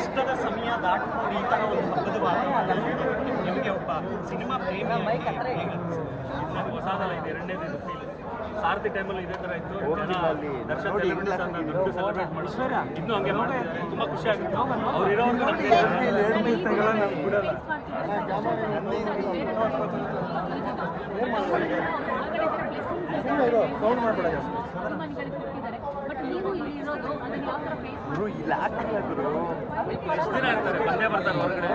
ಕಷ್ಟದ ಸಮಯ ದಾಟಿಕೊಂಡು ಈ ಥರ ಒಂದು ಹಬ್ಬದ ವಾತಾವರಣ ನಿಮಗೆ ಒಬ್ಬ ಸಿನಿಮಾ ಪ್ರೇಮಿ ನನಗೆ ಹೊಸದಲ್ಲ ಇದು ಎರಡನೇ ದಿನ ಫೀಲ್ ಸಾರಥಿ ಟೈಮಲ್ಲಿ ಇದೇ ಥರ ಇತ್ತು ಜನ ದರ್ಶನ್ ಸೆಲೆಬ್ರೇಟ್ ಮಾಡಿ ಇನ್ನೂ ಹಂಗೆ ಮಾಡ್ತಿದ್ದಾರೆ ತುಂಬ ಖುಷಿ ಆಗುತ್ತೆ ಅವ್ರು ಇರೋವಂಥ ಎಷ್ಟು ದಿನ ಇರ್ತಾರೆ ಬಂದೇ ಬರ್ತಾರೆ ಹೊರಗಡೆ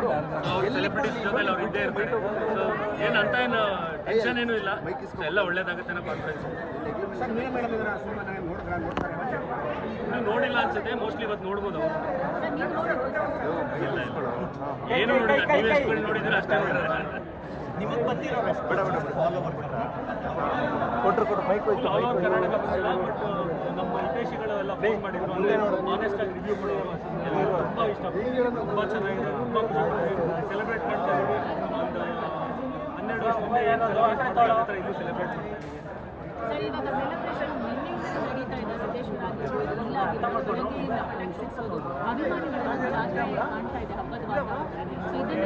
ಅವ್ರು ಸೆಲೆಬ್ರಿಟೀಸ್ ಜೊತೆಲಿ ಅವ್ರು ಇದ್ದೇ ಇರ್ತಾರೆ ಸೊ ಏನು ಅಂತ ಏನು ಟೆನ್ಷನ್ ಏನೂ ಇಲ್ಲ ಎಲ್ಲ ಒಳ್ಳೇದಾಗುತ್ತೆ ಅನ್ನೋ ಕಾನ್ಫಿಡೆನ್ಸ್ ಇನ್ನೂ ನೋಡಿಲ್ಲ ಅನ್ಸುತ್ತೆ ಮೋಸ್ಟ್ಲಿ ಇವತ್ತು ನೋಡ್ಬೋದು ಅವರು ಇಲ್ಲ ಏನು ನೋಡಿಲ್ಲ ಟಿ ವಿ ಎಸ್ಗಳು ನೋಡಿದ್ರೆ ಅಷ್ಟೇ ನೋಡಿದ್ರೆ ನಿಮಗೆ ಬಂದಿರೋ ಫಾಲೋವರ್ ಆಲ್ ಕರ್ನಾಟಕ ಬಂದಿಲ್ಲ ಬಟ್ ನಮ್ಮ ಹಿತೈಷಿಗಳೆಲ್ಲ ಫೋನ್ ಮಾಡಿದ್ರು ಅಂದರೆ ಆನೆಸ್ಟ್ ಆಗಿ ರಿವ್ಯೂ ಕೊಡೋರು ಎಲ್ಲರೂ ತುಂಬ ಇಷ್ಟ ತುಂಬ ಚೆನ್ನಾಗಿದೆ ತುಂಬ ಸೆಲೆಬ್ರೇಟ್ ಮಾಡ್ತಾ ಇದ್ದೀವಿ ಒಂದು 12 ವರ್ಷದಿಂದ ಏನು ಸೆಲೆಬ್ರೇಟ್ ಮಾಡ್ತಾರೆ ಆ ಥರ ಇನ್ನೂ ಸೆಲೆಬ್ರೇಟ್ ಮಾಡ್ತಾ ಇದ್ದೀವಿ ಸರ್ ಇವಾಗ ಸೆಲೆಬ್ರೇಷನ್ ನಿನ್ನೆಯಿಂದ ನಡೀತಾ ಇದೆ ಸಿದ್ದೇಶ್ವರ ಇಲ್ಲ ಬೆಳಗ್ಗೆಯಿಂದ ಪಟಾಕಿಸಿಸೋದು ಅಭಿಮಾನಿಗಳು ಜಾತ್ರೆ ಕಾಣ್ತಾ ಇದೆ ಹಬ್ಬದ ವಾತಾವರಣ ಸೊ ಇದನ್ನ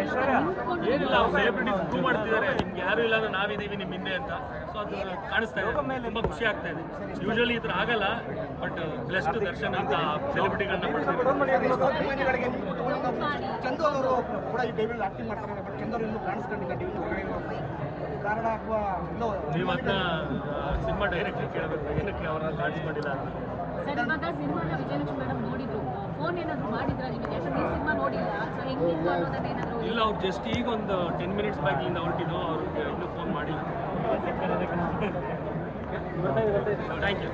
ಏನಿಲ್ಲ ಅವ್ರು ಸೆಲೆಬ್ರಿಟೀಸ್ ಪ್ರೂವ್ ಮಾಡ್ತಿದ್ದಾರೆ ನಿಮ್ಗೆ ಯಾರು ಇಲ್ಲ ಅಂದ್ರೆ ನಾವಿದ್ದೀವಿ ನಿಮ್ಮ ಹಿಂದೆ ಅಂತ ಸೊ ಅದು ಕಾಣಿಸ್ತಾ ಇದೆ ತುಂಬ ಖುಷಿ ಆಗ್ತಾ ಇದೆ ಯೂಶಲಿ ಈ ಥರ ಆಗಲ್ಲ ಬಟ್ ಬ್ಲೆಸ್ಡ್ ದರ್ಶನ್ ಅಂತ ಸೆಲೆಬ್ರಿಟಿಗಳನ್ನ ಪಡ್ತಿದ್ದಾರೆ ಚಂದು ಅವರು ಕೂಡ ಈ ಟೈಮಲ್ಲಿ ಆಕ್ಟಿಂಗ್ ಮಾಡ್ತಾರೆ ಬಟ್ ಚಂದು ಅವರು ಇನ್ನೂ ಕಾಣಿಸ್ಕೊಂಡಿಲ್ಲ ಕಾರಣ ಅಥವಾ ನೀವು ಅದನ್ನ ಸಿನಿಮಾ ಡೈರೆಕ್ಟ್ಲಿ ಕೇಳಬೇಕು ಏನಕ್ಕೆ ಅವ್ರನ್ನ ಕಾಣಿಸ್ಕೊಂಡಿಲ್ಲ ಅಂತ ಸರ್ ಇವಾಗ ಸಿನಿಮಾನ ವಿಜಯಲಕ್ಷ್ಮಿ ಮೇಡಮ್ ನೋಡಿದ್ರು ಫೋನ್ ಏನಾದ್ರು ಮಾಡಿದ್ರ ನಿಮಗೆ ಯಾಕಂದ್ರೆ ಈ ಸಿನಿಮಾ ನೋಡಿಲ್ಲ ಸೊ ಹೆಂಗಿತ್ತು ಅನ್ನೋದನ್ನ ಏನಾದ್ರು ಇಲ್ಲ ಅವ್ರು ಜಸ್ಟ್ ಈಗ ಒಂದು 10 ಮಿನಿಟ್ಸ್ ಬ್ಯಾಕ್ ಇಲ್ಲಿಂದ ಹೊರಟಿದ್ದು ಅವ್ರಿಗೆ ಇನ್ನೂ ಫೋನ್ ಮಾಡಿಲ್ಲ ಥ್ಯಾಂಕ್ ಯು